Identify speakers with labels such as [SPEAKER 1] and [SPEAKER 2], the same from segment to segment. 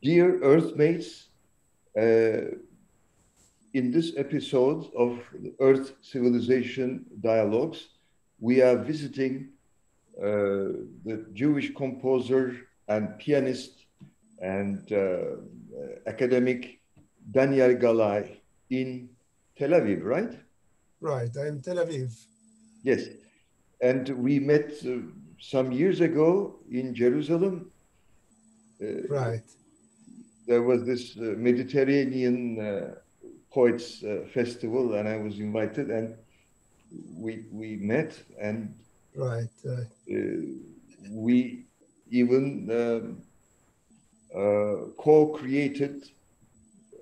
[SPEAKER 1] Dear Earthmates, in this episode of Earth Civilization Dialogues, we are visiting the Jewish composer and pianist and academic Daniel Galay in Tel Aviv, right?
[SPEAKER 2] Right, I'm Tel Aviv.
[SPEAKER 1] Yes. And we met some years ago in Jerusalem.
[SPEAKER 2] Right.
[SPEAKER 1] There was this Mediterranean Poets Festival, and I was invited, and we met, and
[SPEAKER 2] Right.
[SPEAKER 1] we even co-created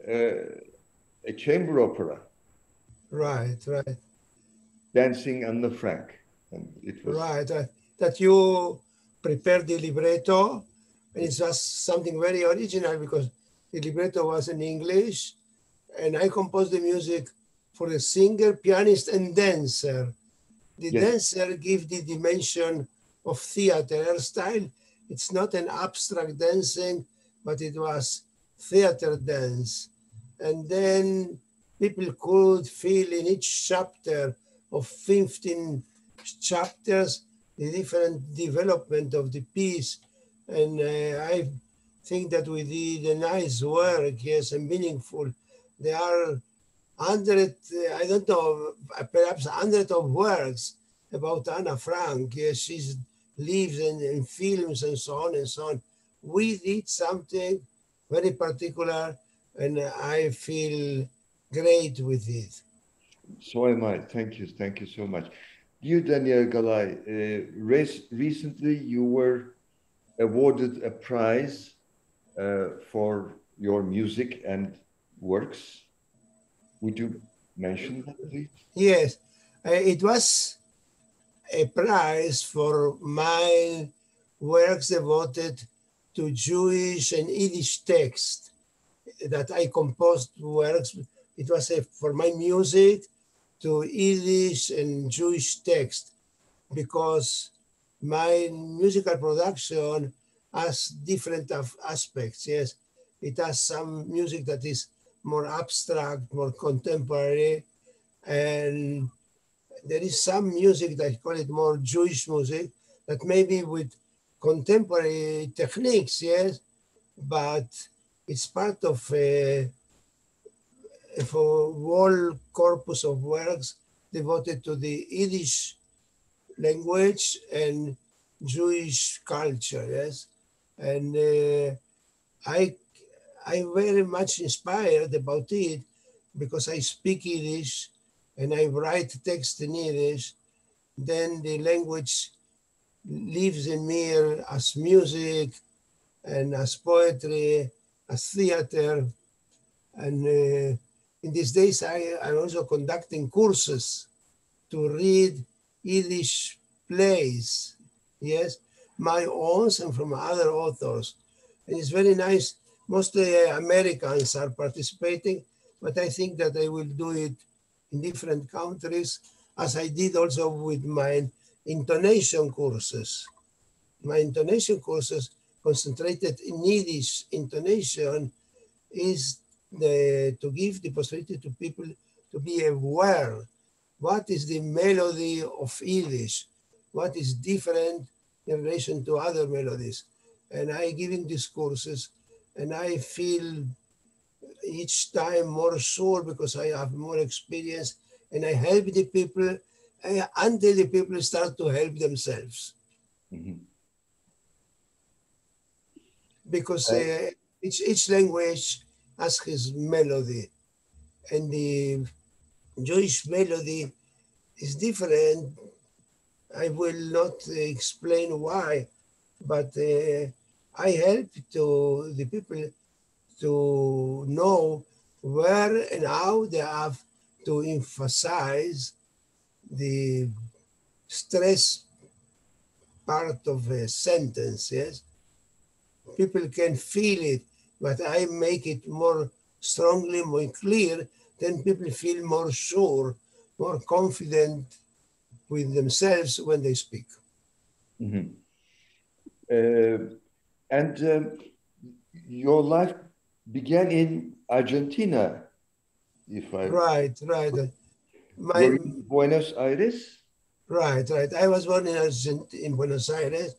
[SPEAKER 1] a chamber opera.
[SPEAKER 2] Right.
[SPEAKER 1] Dancing Anne Frank, and it was
[SPEAKER 2] right. That you prepared the libretto, and it was something very original because the libretto was in English, and I composed the music for a singer, pianist, and dancer. The
[SPEAKER 1] yes.
[SPEAKER 2] dancer gives the dimension of theater style. It's not an abstract dancing, but it was theater dance. And then people could feel in each chapter of 15 chapters the different development of the piece. And I think that we did a nice work, yes, and meaningful. There are 100, I don't know, perhaps 100 of works about Anna Frank. Yes, she lives in films and so on and so on. We did something very particular, and I feel great with it.
[SPEAKER 1] So am I. Thank you so much. You, Daniel Galay, recently you were awarded a prize for your music and works. Would you mention that, please?
[SPEAKER 2] Yes, it was a prize for my works devoted to Jewish and Yiddish text that I composed works. It was for my music to Yiddish and Jewish text because my musical production has different aspects. Yes, it has some music that is more abstract, more contemporary, and there is some music that I call it more Jewish music that maybe with contemporary techniques, yes, but it's part of a whole corpus of works devoted to the Yiddish language and Jewish culture, yes. And I'm very much inspired about it because I speak Yiddish and I write text in Yiddish. Then the language lives in me as music and as poetry, as theater. And in these days, I'm also conducting courses to read Yiddish plays, yes, my own and from other authors. And it's very nice. Mostly Americans are participating, but I think that I will do it in different countries, as I did also with my intonation courses. My intonation courses concentrated in Yiddish intonation is to give the possibility to people to be aware what is the melody of Yiddish, what is different in relation to other melodies. And I giving these courses and I feel each time more sure because I have more experience and I help the people until the people start to help themselves.
[SPEAKER 1] Mm-hmm.
[SPEAKER 2] Because each language has his melody, and the Jewish melody is different. I will not explain why, but I help to the people to know where and how they have to emphasize the stress part of a sentence, yes? People can feel it, but I make it more strongly, more clear, then people feel more sure, more confident with themselves when they speak.
[SPEAKER 1] Mm-hmm. And your life began in Argentina, if I
[SPEAKER 2] Right.
[SPEAKER 1] were
[SPEAKER 2] My
[SPEAKER 1] you in Buenos Aires.
[SPEAKER 2] right. I was born in Buenos Aires.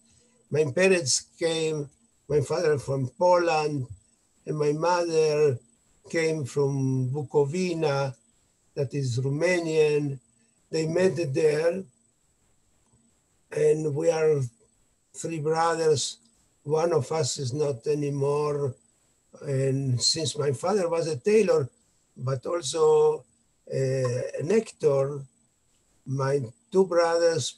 [SPEAKER 2] My parents came. My father from Poland, and my mother came from Bukovina, that is Romanian. They met there, and we are three brothers. One of us is not anymore. And since my father was a tailor, but also an actor, my two brothers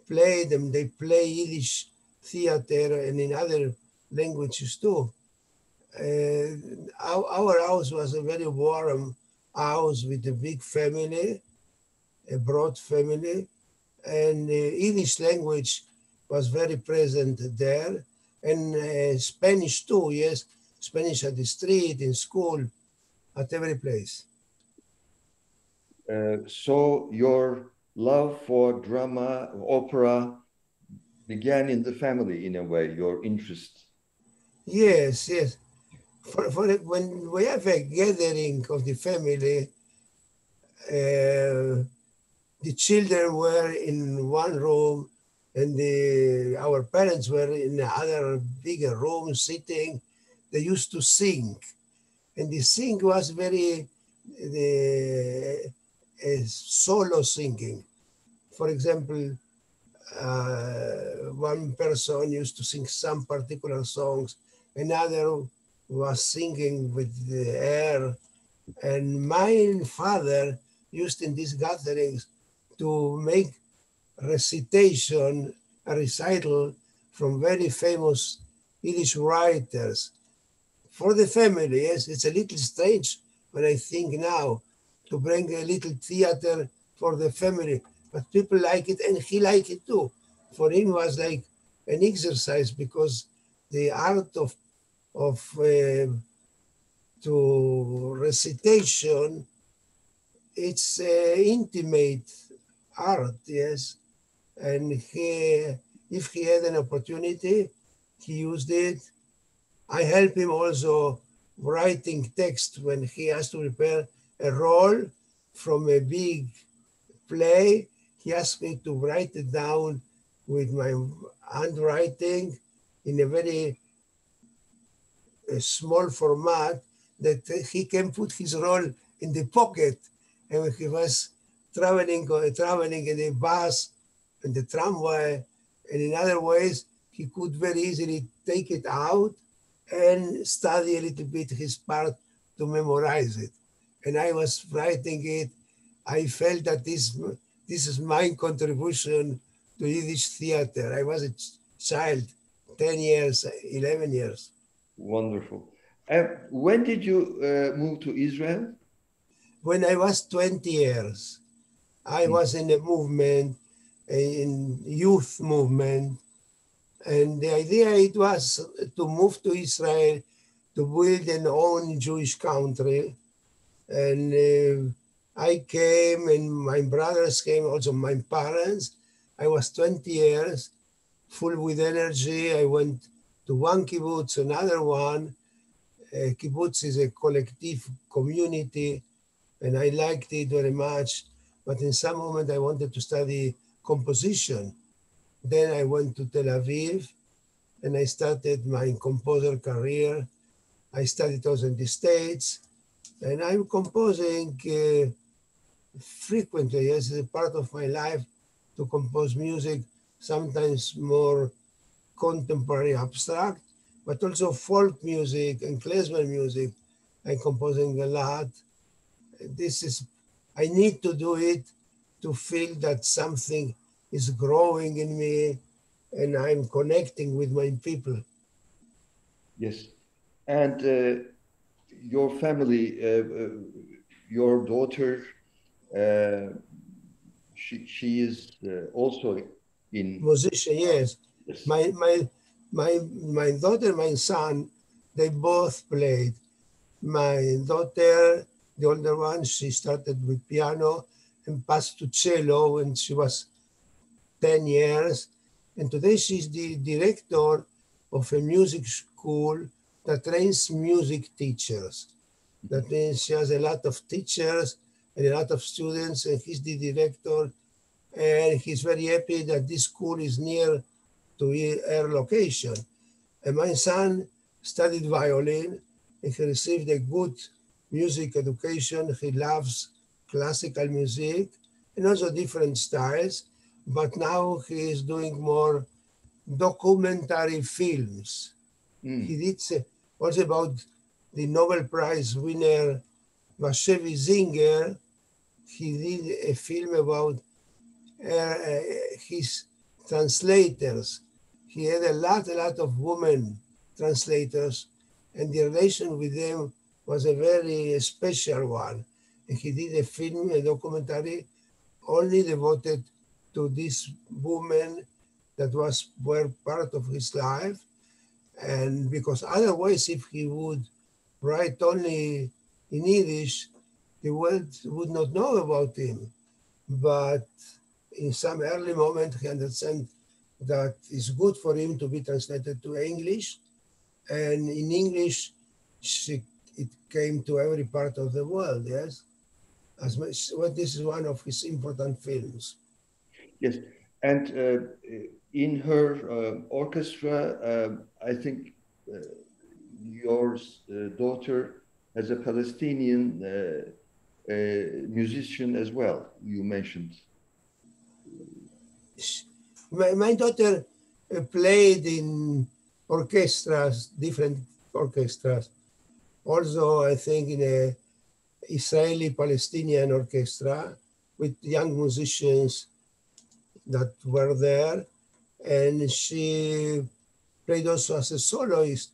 [SPEAKER 2] played and they play Yiddish theater and in other languages too. Our house was a very warm house with a big family, a broad family, and Yiddish language was very present there, and Spanish too. Yes, Spanish at the street, in school, at every place.
[SPEAKER 1] So your love for drama, opera began in the family in a way, your interest.
[SPEAKER 2] Yes. For when we have a gathering of the family, the children were in one room and our parents were in another bigger room sitting. They used to sing, and the sing was very the solo singing. For example, one person used to sing some particular songs, another was singing with the air, and my father used in these gatherings to make recitation, a recital from very famous Yiddish writers for the family. Yes, it's a little strange when I think now to bring a little theater for the family, but people like it and he liked it too. For him was like an exercise because the art of to recitation, it's intimate art, yes. And if he had an opportunity, he used it. I help him also writing text when he has to prepare a role from a big play. He asked me to write it down with my handwriting in a very small format that he can put his role in the pocket. And when he was traveling in the bus and the tramway and in other ways, he could very easily take it out and study a little bit his part to memorize it. And I was writing it. I felt that this is my contribution to Yiddish theater. I was a child, 10 years, 11 years.
[SPEAKER 1] Wonderful. When did you move to Israel?
[SPEAKER 2] When I was 20 years, I was in a movement, in youth movement, and the idea it was to move to Israel, to build an own Jewish country. And I came, and my brothers came, also my parents. I was 20 years, full with energy. I went to one kibbutz, another one. Kibbutz is a collective community, and I liked it very much. But in some moment, I wanted to study composition. Then I went to Tel Aviv, and I started my composer career. I studied also in the States, and I'm composing frequently as a part of my life to compose music, sometimes more contemporary abstract, but also folk music and klezmer music. I'm composing a lot. This is, I need to do it to feel that something is growing in me and I'm connecting with my people.
[SPEAKER 1] Yes. And your family, your daughter, uh, she is also in.
[SPEAKER 2] Musician, yes.
[SPEAKER 1] Yes.
[SPEAKER 2] My daughter, my son, they both played. My daughter, the older one, she started with piano and passed to cello when she was 10 years. And today she's the director of a music school that trains music teachers. That means she has a lot of teachers and a lot of students, and he's the director. And he's very happy that this school is near to her location. And my son studied violin, and he received a good music education. He loves classical music and also different styles, but now he is doing more documentary films. He did also about the Nobel Prize winner Vashevi Zinger. He did a film about his translators. He had a lot of women translators, and the relation with them was a very special one. And he did a film, a documentary, only devoted to these women that were part of his life. And because otherwise, if he would write only in Yiddish, the world would not know about him. But in some early moment, he understands that it's good for him to be translated to English. And in English, it came to every part of the world, yes? As much, well, this is one of his important films.
[SPEAKER 1] Yes, and in her orchestra, I think your daughter has a Palestinian musician as well, you mentioned.
[SPEAKER 2] My daughter played in orchestras, different orchestras. Also, I think in a Israeli-Palestinian orchestra with young musicians that were there. And she played also as a soloist.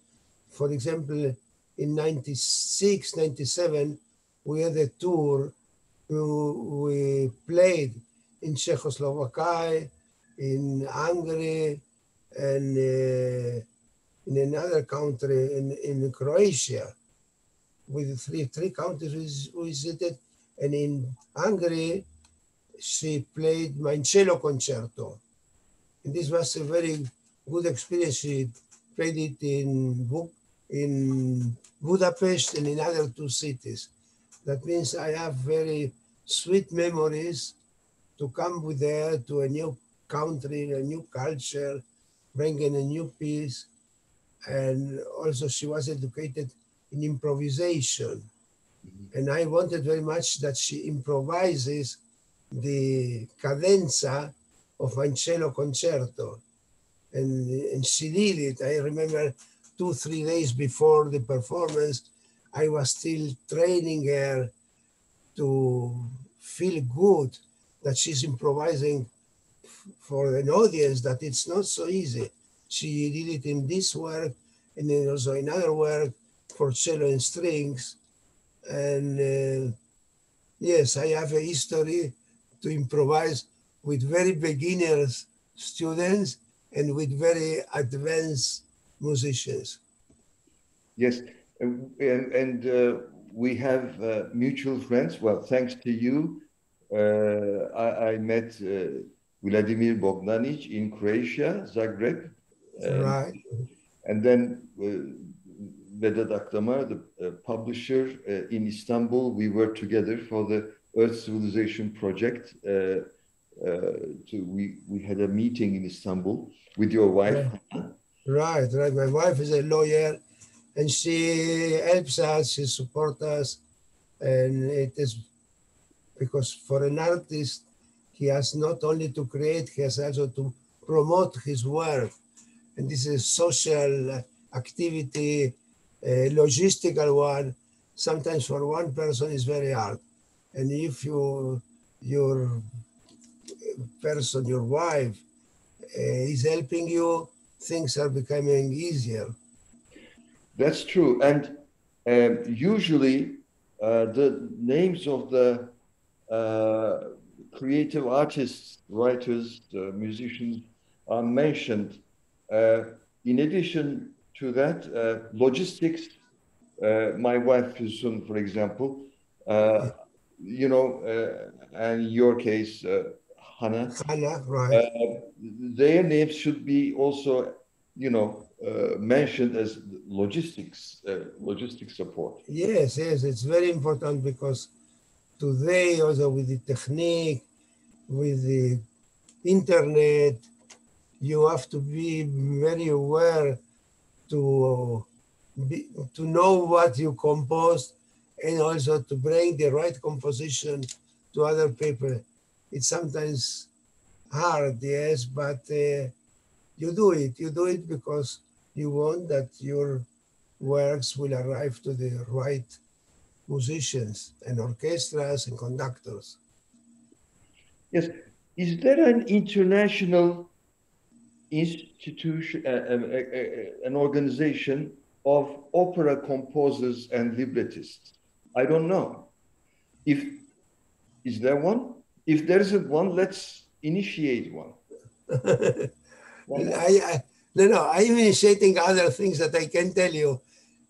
[SPEAKER 2] For example, in 96, 97, we had a tour. We played in Czechoslovakia, in Hungary, and in another country, in Croatia. With three countries we visited. And in Hungary, she played my cello concerto. And this was a very good experience. She played it in Budapest and in other two cities. That means I have very sweet memories to come with her to a new country, a new culture, bringing a new piece. And also she was educated in improvisation. And I wanted very much that she improvises the cadenza of my cello concerto. And she did it. I remember 2-3 days before the performance, I was still training her to feel good that she's improvising for an audience, that it's not so easy. She did it in this work and then also in other work for cello and strings. And yes, I have a history to improvise with very beginners students and with very advanced musicians.
[SPEAKER 1] Yes, and we have mutual friends. Well, thanks to you, I met Vladimir Bogdanic in Croatia, Zagreb.
[SPEAKER 2] Right.
[SPEAKER 1] And then Vedat Akdamar, the publisher in Istanbul, we were together for the Earth Civilization project. We had a meeting in Istanbul with your wife.
[SPEAKER 2] Right. My wife is a lawyer, and she helps us, she supports us, and it is because for an artist, he has not only to create, he has also to promote his work. And this is a social activity, a logistical one. Sometimes for one person is very hard. And if your person, your wife, is helping you, things are becoming easier.
[SPEAKER 1] That's true. And usually the names of the creative artists, writers, musicians are mentioned. In addition to that, logistics, my wife, Füsun, for example, you know, and in your case, Hannah,
[SPEAKER 2] right.
[SPEAKER 1] their names should be also, you know, mentioned as logistics support.
[SPEAKER 2] Yes, yes, it's very important because today also with the technique, with the internet, you have to be very aware to to know what you compose and also to bring the right composition to other people. It's sometimes hard, yes, but you do it. You do it because you want that your works will arrive to the right musicians and orchestras and conductors.
[SPEAKER 1] Yes. Is there an international institution, an organization of opera composers and librettists? I don't know. If is there one? If there isn't one, let's initiate one. Why not?
[SPEAKER 2] No, I'm initiating other things that I can tell you,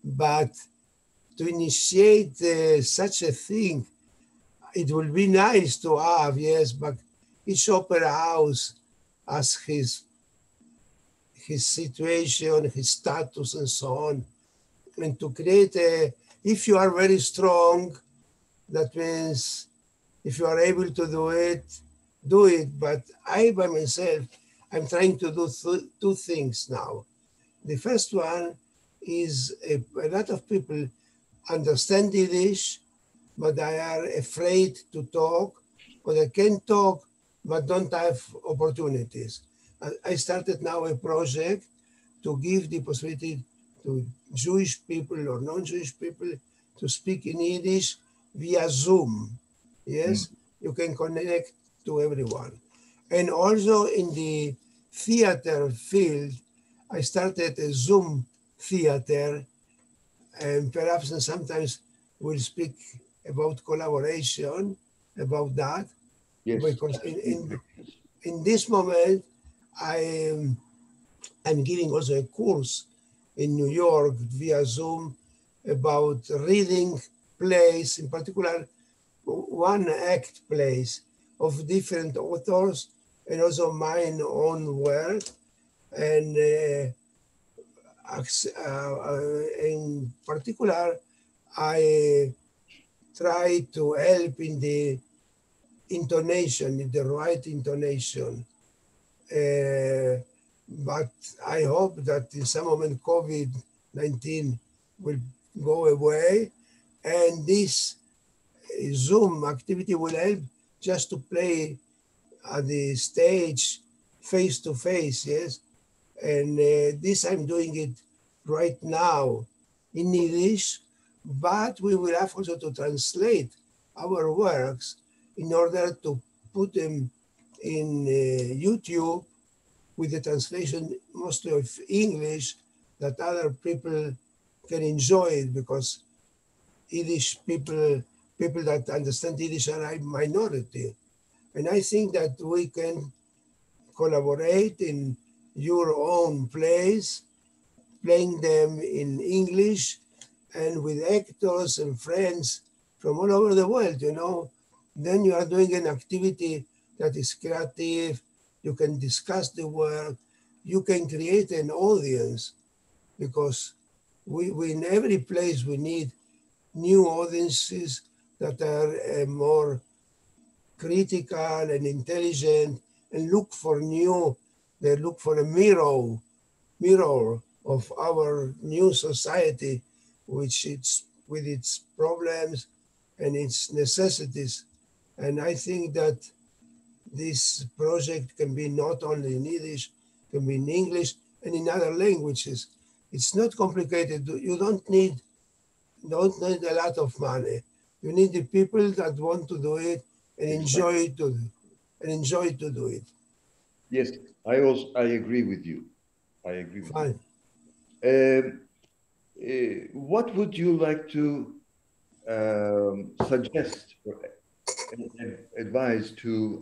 [SPEAKER 2] but to initiate such a thing, it will be nice to have, yes, but each opera house has his situation, his status, and so on. And to create if you are very strong, that means if you are able to do it, do it. But I, by myself, I'm trying to do two things now. The first one is a lot of people understand Yiddish, but they are afraid to talk, or they can talk, but don't have opportunities. I started now a project to give the possibility to Jewish people or non-Jewish people to speak in Yiddish via Zoom. Yes, you can connect to everyone. And also in the theater field, I started a Zoom theater, and perhaps sometimes we'll speak about collaboration, about that,
[SPEAKER 1] Yes.
[SPEAKER 2] because in this moment, I'm giving also a course in New York via Zoom about reading plays, in particular one act plays of different authors, and also mine own work. And in particular, I try to help in the intonation, in the right intonation. But I hope that in some moment COVID-19 will go away, and this Zoom activity will help just to play at the stage face to face, yes? And this I'm doing it right now in Yiddish, but we will have also to translate our works in order to put them in YouTube with the translation mostly of English, that other people can enjoy it, because Yiddish people that understand Yiddish are a minority. And I think that we can collaborate in your own plays, playing them in English and with actors and friends from all over the world, you know. Then you are doing an activity that is creative, you can discuss the work, you can create an audience, because we in every place we need new audiences that are more critical and intelligent and look for new, they look for a mirror of our new society, which it's with its problems and its necessities. And I think that this project can be not only in Yiddish, can be in English and in other languages. It's not complicated. You don't need a lot of money. You need the people that want to do it and enjoy to do it.
[SPEAKER 1] Yes, I agree with you. I agree with
[SPEAKER 2] Fine.
[SPEAKER 1] you. What would you like to suggest or advise to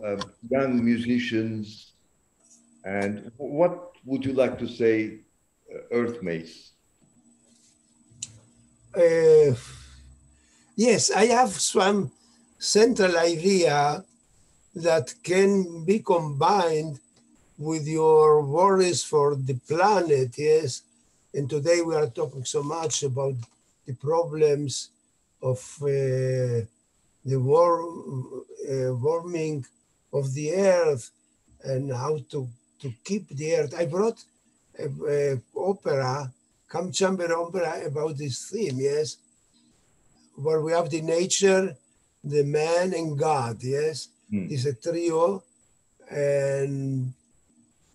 [SPEAKER 1] young musicians, and what would you like to say, Earthmates?
[SPEAKER 2] Yes, I have some central idea that can be combined with your worries for the planet, yes, And today we are talking so much about the problems of the warming of the earth and how to keep the earth. I brought a opera, Come Chamber Opera, about this theme, yes, where we have the nature, the man, and God, yes. It's a trio, and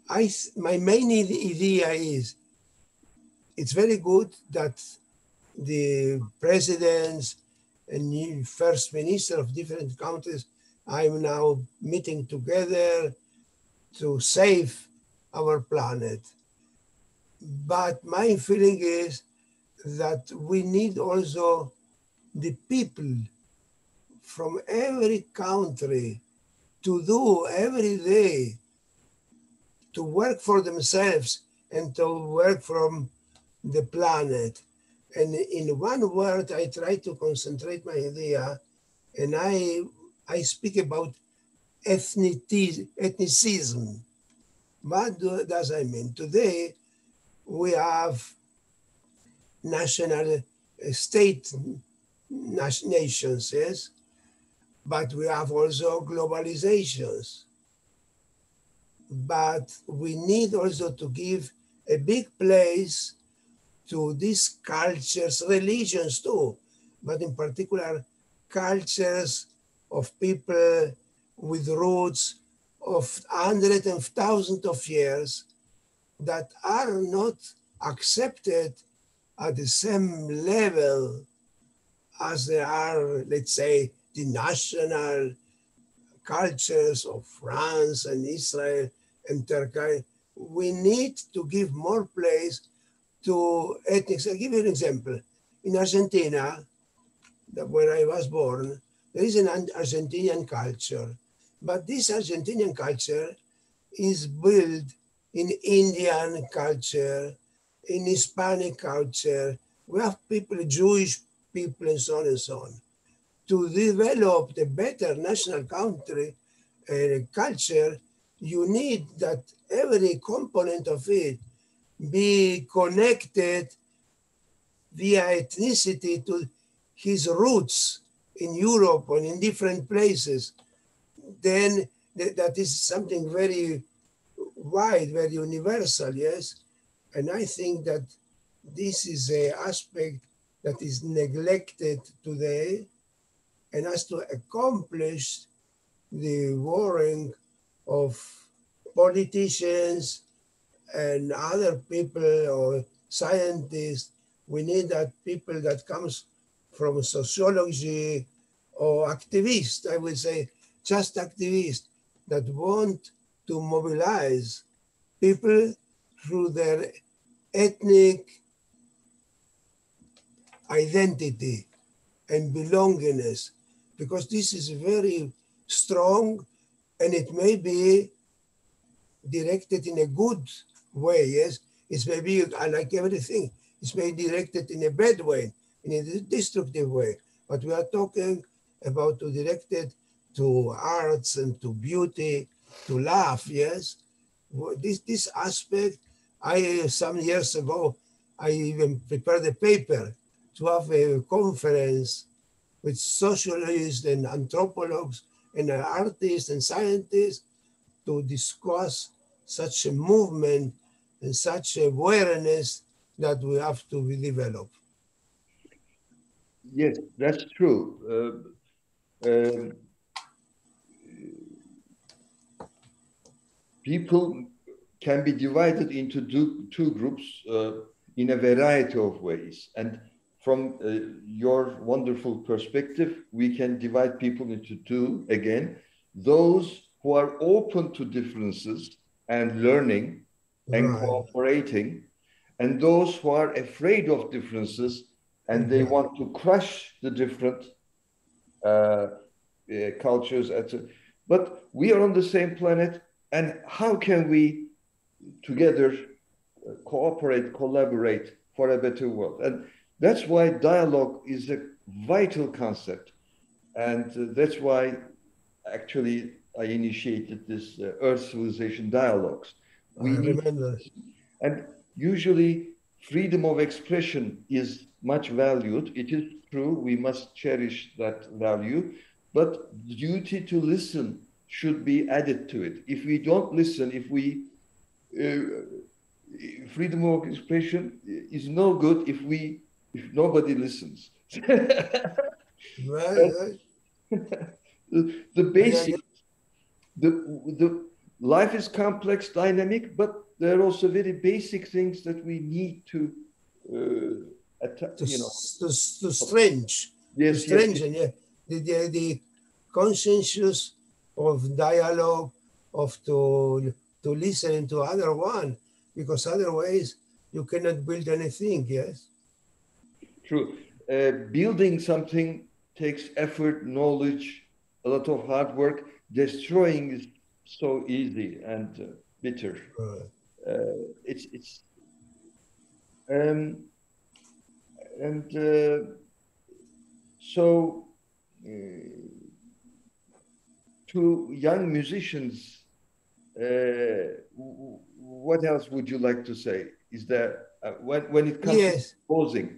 [SPEAKER 2] my main idea is it's very good that the presidents and first minister of different countries I'm now meeting together to save our planet. But my feeling is that we need also the people from every country to do every day to work for themselves and to work from the planet. And in one word, I try to concentrate my idea, and I speak about ethnicism. What does I mean? Today, we have national state nations, yes, but we have also globalizations. But we need also to give a big place to these cultures, religions too, but in particular cultures of people with roots of hundreds and thousands of years that are not accepted at the same level as they are, let's say, the national cultures of France and Israel and Turkey. We need to give more place to ethnics. I'll give you an example. In Argentina, where I was born, there is an Argentinian culture. But this Argentinian culture is built in Indian culture, in Hispanic culture. We have people, Jewish people, and so on and so on. To develop the better national country culture, you need that every component of it be connected via ethnicity to his roots in Europe or in different places. Then that is something very wide, very universal, yes. And I think that this is an aspect that is neglected today and has to accomplish the warring of politicians and other people or scientists. We need that people that comes from sociology or activists, I would say, just activists that want to mobilize people through their ethnic identity and belongingness, because this is very strong and it may be directed in a good way, yes? It's maybe, like everything, it's maybe directed in a bad way, in a destructive way. But we are talking about to direct it to arts and to beauty, to laugh, yes? This aspect, some years ago, I even prepared a paper to have a conference with sociologists and anthropologists and artists and scientists to discuss such a movement and such awareness that we have to be developed.
[SPEAKER 1] Yes, that's true. People can be divided into two groups in a variety of ways. And from your wonderful perspective, we can divide people into two again: those who are open to differences and learning and
[SPEAKER 2] Right.
[SPEAKER 1] cooperating, and those who are afraid of differences and they want to crush the different uh, cultures, etc. But we are on the same planet, and how can we together cooperate, collaborate for a better world? And that's why dialogue is a vital concept. And that's why actually I initiated this Earth Civilization Dialogues.
[SPEAKER 2] I
[SPEAKER 1] We need to
[SPEAKER 2] remember.
[SPEAKER 1] listen. And usually freedom of expression is much valued. It is true, we must cherish that value, but duty to listen should be added to it. If we don't listen, freedom of expression is no good if nobody listens.
[SPEAKER 2] Right.
[SPEAKER 1] The basic, the life is complex, dynamic, but there are also very basic things that we need to, you know.
[SPEAKER 2] To strange,
[SPEAKER 1] Yes,
[SPEAKER 2] to
[SPEAKER 1] yes, yes.
[SPEAKER 2] strengthen, yeah, the conscientious of dialogue, of to listen to other one, because otherwise you cannot build anything. Yes.
[SPEAKER 1] True. Building something takes effort, knowledge, a lot of hard work. Destroying is so easy and bitter. It's um, and so to young musicians, what else would you like to say? Is there when it comes to
[SPEAKER 2] Yes.
[SPEAKER 1] composing?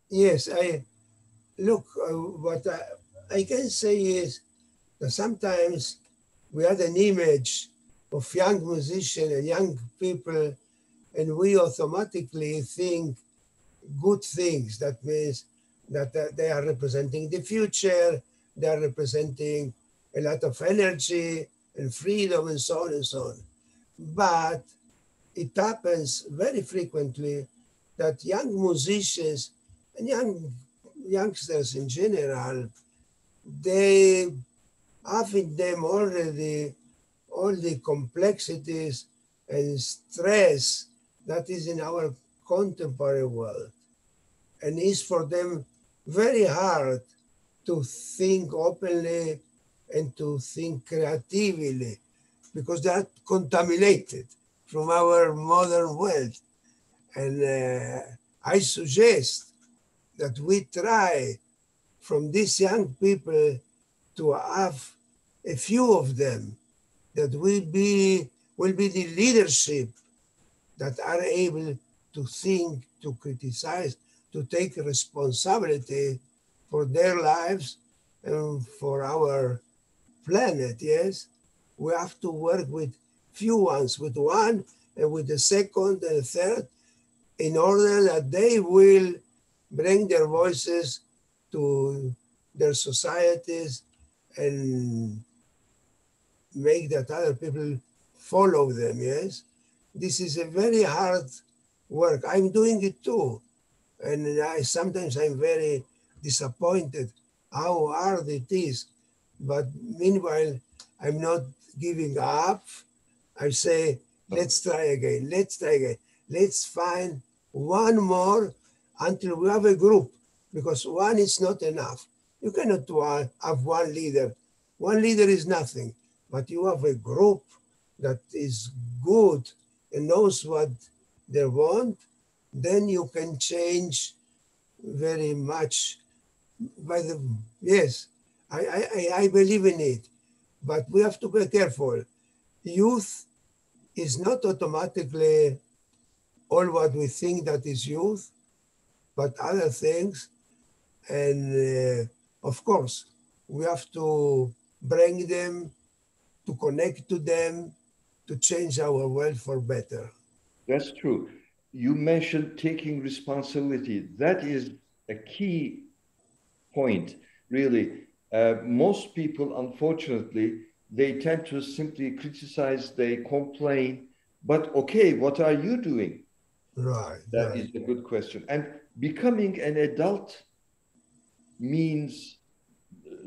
[SPEAKER 2] Yes. I look. What I can say is that sometimes we had an image of young musicians and young people, and we automatically think good things. That means that they are representing the future, they are representing a lot of energy and freedom and so on and so on. But it happens very frequently that young musicians and youngsters in general, they have in them already all the complexities and stress that is in our contemporary world. And it's for them very hard to think openly and to think creatively because they are contaminated from our modern world. And I suggest that we try from these young people to have a few of them that will be the leadership that are able to think, to criticize, to take responsibility for their lives and for our planet. Yes, we have to work with few ones, with one and with the second and the third, in order that they will bring their voices to their societies and make that other people follow them. Yes, this is a very hard work. I'm doing it too, and sometimes I'm very disappointed how hard it is. But meanwhile, I'm not giving up. I say, let's try again. Let's try again. Let's find one more until we have a group, because one is not enough. You cannot have one leader. One leader is nothing, but you have a group that is good and knows what they want, then you can change very much. Yes, I believe in it, but we have to be careful. Youth is not automatically all what we think that is youth, but other things. And of course, we have to bring them, to connect to them, to change our world for better.
[SPEAKER 1] That's true. You mentioned taking responsibility. That is a key point, really. Most people, unfortunately, they tend to simply criticize, they complain, but okay, what are you doing?
[SPEAKER 2] Right,
[SPEAKER 1] That
[SPEAKER 2] right.
[SPEAKER 1] is a good question. And becoming an adult means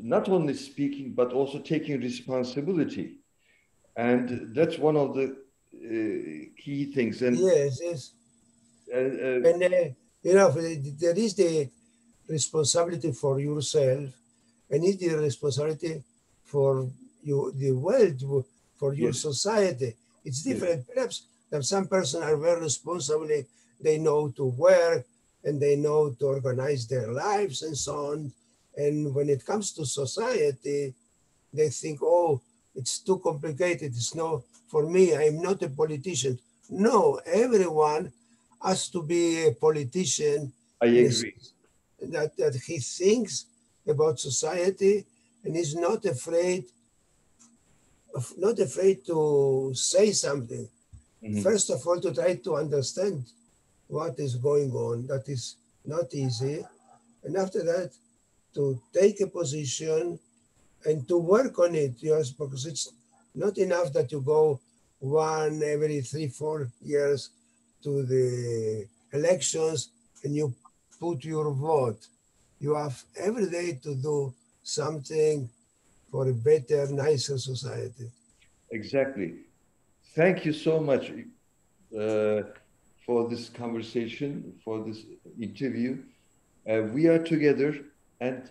[SPEAKER 1] not only speaking, but also taking responsibility. And that's one of the key things. And
[SPEAKER 2] Yes, yes.
[SPEAKER 1] uh,
[SPEAKER 2] And there is the responsibility for yourself, and it's the responsibility for you, the world, for your
[SPEAKER 1] yes,
[SPEAKER 2] society. It's
[SPEAKER 1] yes,
[SPEAKER 2] different. Perhaps that some persons are very responsible. They know to work and they know to organize their lives and so on. And when it comes to society, they think, oh, it's too complicated. It's no, for me, I'm not a politician. No, everyone has to be a politician
[SPEAKER 1] I
[SPEAKER 2] in a
[SPEAKER 1] agree.
[SPEAKER 2] that he thinks about society and is not afraid to say something.
[SPEAKER 1] Mhm.
[SPEAKER 2] First of all, to try to understand what is going on. That is not easy. And after that, to take a position and to work on it, yes, because it's not enough that you go one every 3-4 years to the elections and you put your vote. You have every day to do something for a better, nicer society.
[SPEAKER 1] Exactly. Thank you so much uh, for this conversation, for this interview. We are together, and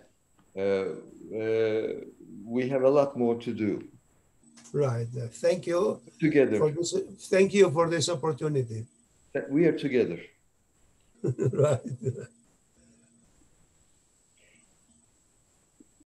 [SPEAKER 1] uh, we have a lot more to do.
[SPEAKER 2] Right. Thank you
[SPEAKER 1] Together.
[SPEAKER 2] for this. Thank you for this opportunity.
[SPEAKER 1] We are together.
[SPEAKER 2] Right.